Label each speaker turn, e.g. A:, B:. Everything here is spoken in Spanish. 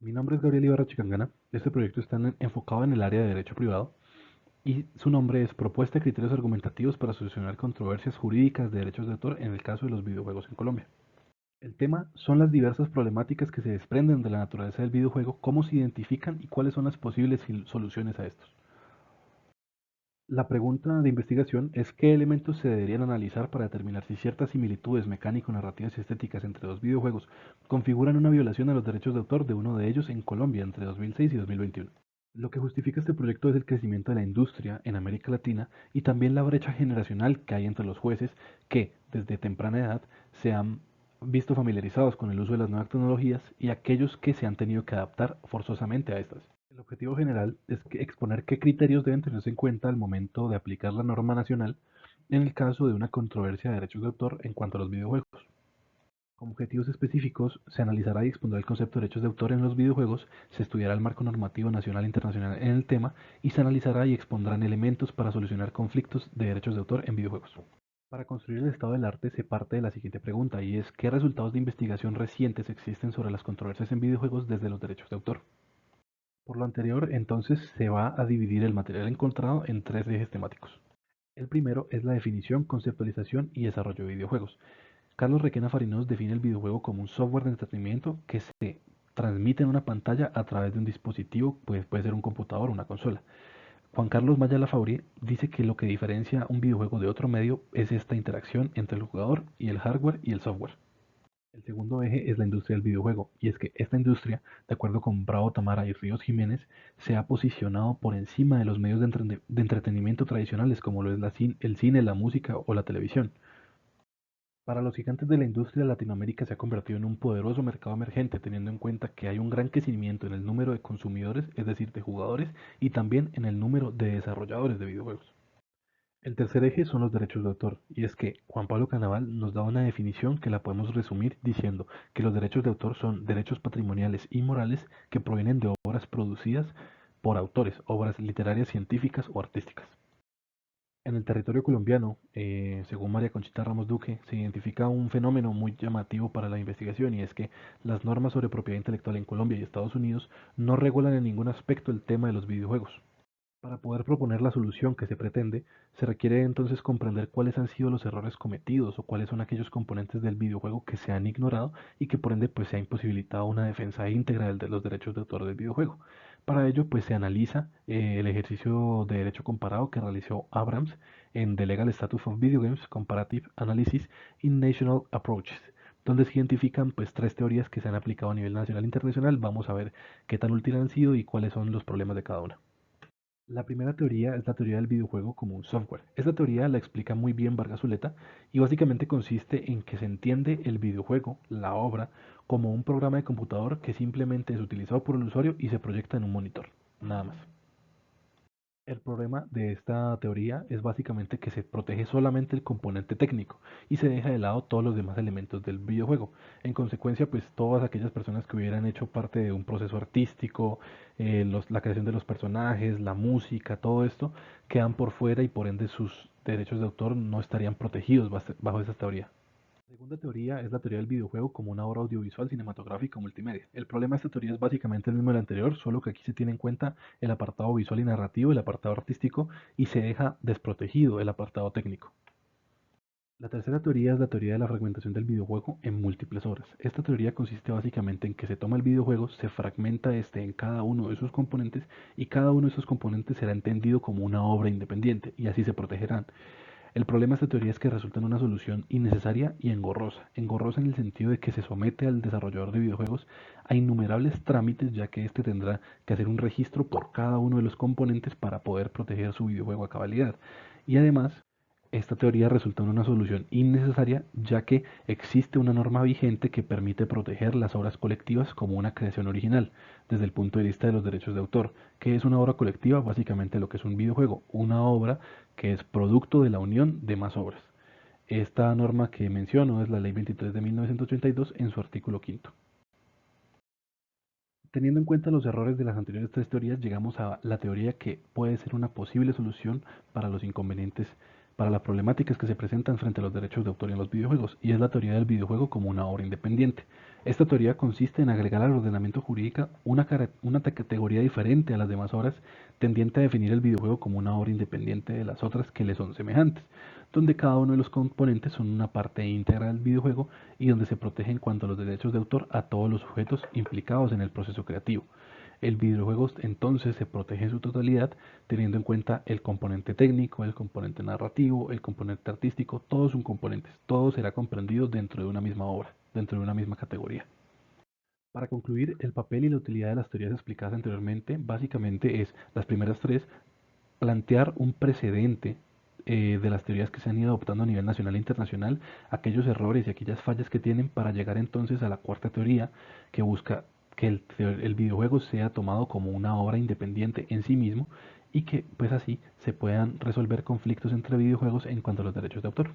A: Mi nombre es Gabriel Ibarra Chicangana. Este proyecto está enfocado en el área de derecho privado y su nombre es Propuesta de criterios argumentativos para solucionar controversias jurídicas de derechos de autor en el caso de los videojuegos en Colombia. El tema son las diversas problemáticas que se desprenden de la naturaleza del videojuego, cómo se identifican y cuáles son las posibles soluciones a estos. La pregunta de investigación es qué elementos se deberían analizar para determinar si ciertas similitudes mecánico-narrativas y estéticas entre dos videojuegos configuran una violación a los derechos de autor de uno de ellos en Colombia entre 2006 y 2021. Lo que justifica este proyecto es el crecimiento de la industria en América Latina y también la brecha generacional que hay entre los jueces que, desde temprana edad, se han visto familiarizados con el uso de las nuevas tecnologías y aquellos que se han tenido que adaptar forzosamente a estas. El objetivo general es exponer qué criterios deben tenerse en cuenta al momento de aplicar la norma nacional en el caso de una controversia de derechos de autor en cuanto a los videojuegos. Como objetivos específicos, se analizará y expondrá el concepto de derechos de autor en los videojuegos, se estudiará el marco normativo nacional e internacional en el tema y se analizará y expondrán elementos para solucionar conflictos de derechos de autor en videojuegos. Para construir el estado del arte se parte de la siguiente pregunta y es ¿qué resultados de investigación recientes existen sobre las controversias en videojuegos desde los derechos de autor? Por lo anterior, entonces se va a dividir el material encontrado en tres ejes temáticos. El primero es la definición, conceptualización y desarrollo de videojuegos. Carlos Requena Farinos define el videojuego como un software de entretenimiento que se transmite en una pantalla a través de un dispositivo, pues puede ser un computador o una consola. Juan Carlos Maya Lafauri dice que lo que diferencia un videojuego de otro medio es esta interacción entre el jugador y el hardware y el software. El segundo eje es la industria del videojuego, y es que esta industria, de acuerdo con Bravo Tamara y Ríos Jiménez, se ha posicionado por encima de los medios de entretenimiento tradicionales como lo es el cine, la música o la televisión. Para los gigantes de la industria, Latinoamérica se ha convertido en un poderoso mercado emergente, teniendo en cuenta que hay un gran crecimiento en el número de consumidores, es decir, de jugadores, y también en el número de desarrolladores de videojuegos. El tercer eje son los derechos de autor, y es que Juan Pablo Canaval nos da una definición que la podemos resumir diciendo que los derechos de autor son derechos patrimoniales y morales que provienen de obras producidas por autores, obras literarias, científicas o artísticas. En el territorio colombiano, según María Conchita Ramos Duque, se identifica un fenómeno muy llamativo para la investigación y es que las normas sobre propiedad intelectual en Colombia y Estados Unidos no regulan en ningún aspecto el tema de los videojuegos. Para poder proponer la solución que se pretende, se requiere entonces comprender cuáles han sido los errores cometidos o cuáles son aquellos componentes del videojuego que se han ignorado y que por ende pues se ha imposibilitado una defensa íntegra de los derechos de autor del videojuego. Para ello pues se analiza el ejercicio de derecho comparado que realizó Abrams en The Legal Status of Video Games Comparative Analysis in National Approaches, donde se identifican pues tres teorías que se han aplicado a nivel nacional e internacional. Vamos a ver qué tan útiles han sido y cuáles son los problemas de cada una. La primera teoría es la teoría del videojuego como un software. Esta teoría la explica muy bien Vargas Zuleta y básicamente consiste en que se entiende el videojuego, la obra, como un programa de computador que simplemente es utilizado por el usuario y se proyecta en un monitor. Nada más. El problema de esta teoría es básicamente que se protege solamente el componente técnico y se deja de lado todos los demás elementos del videojuego. En consecuencia, pues todas aquellas personas que hubieran hecho parte de un proceso artístico, la creación de los personajes, la música, todo esto, quedan por fuera y por ende sus derechos de autor no estarían protegidos bajo esa teoría. La segunda teoría es la teoría del videojuego como una obra audiovisual, cinematográfica o multimedia. El problema de esta teoría es básicamente el mismo del anterior, solo que aquí se tiene en cuenta el apartado visual y narrativo, el apartado artístico, y se deja desprotegido el apartado técnico. La tercera teoría es la teoría de la fragmentación del videojuego en múltiples obras. Esta teoría consiste básicamente en que se toma el videojuego, se fragmenta este en cada uno de sus componentes y cada uno de esos componentes será entendido como una obra independiente y así se protegerán. El problema de esta teoría es que resulta en una solución innecesaria y engorrosa. Engorrosa en el sentido de que se somete al desarrollador de videojuegos a innumerables trámites, ya que éste tendrá que hacer un registro por cada uno de los componentes para poder proteger su videojuego a cabalidad. Y además, esta teoría resulta en una solución innecesaria, ya que existe una norma vigente que permite proteger las obras colectivas como una creación original, desde el punto de vista de los derechos de autor. ¿Qué es una obra colectiva? Básicamente lo que es un videojuego, una obra que es producto de la unión de más obras. Esta norma que menciono es la Ley 23 de 1982 en su artículo quinto. Teniendo en cuenta los errores de las anteriores tres teorías, llegamos a la teoría que puede ser una posible solución para los inconvenientes para las problemáticas que se presentan frente a los derechos de autor en los videojuegos, y es la teoría del videojuego como una obra independiente. Esta teoría consiste en agregar al ordenamiento jurídico una categoría diferente a las demás obras, tendiente a definir el videojuego como una obra independiente de las otras que le son semejantes, donde cada uno de los componentes son una parte íntegra del videojuego y donde se protege en cuanto a los derechos de autor a todos los sujetos implicados en el proceso creativo. El videojuego entonces se protege en su totalidad, teniendo en cuenta el componente técnico, el componente narrativo, el componente artístico, todos son componentes, todo será comprendido dentro de una misma obra, dentro de una misma categoría. Para concluir, el papel y la utilidad de las teorías explicadas anteriormente básicamente es las primeras tres: plantear un precedente de las teorías que se han ido adoptando a nivel nacional e internacional, aquellos errores y aquellas fallas que tienen, para llegar entonces a la cuarta teoría, que busca que el videojuego sea tomado como una obra independiente en sí mismo y que pues así se puedan resolver conflictos entre videojuegos en cuanto a los derechos de autor.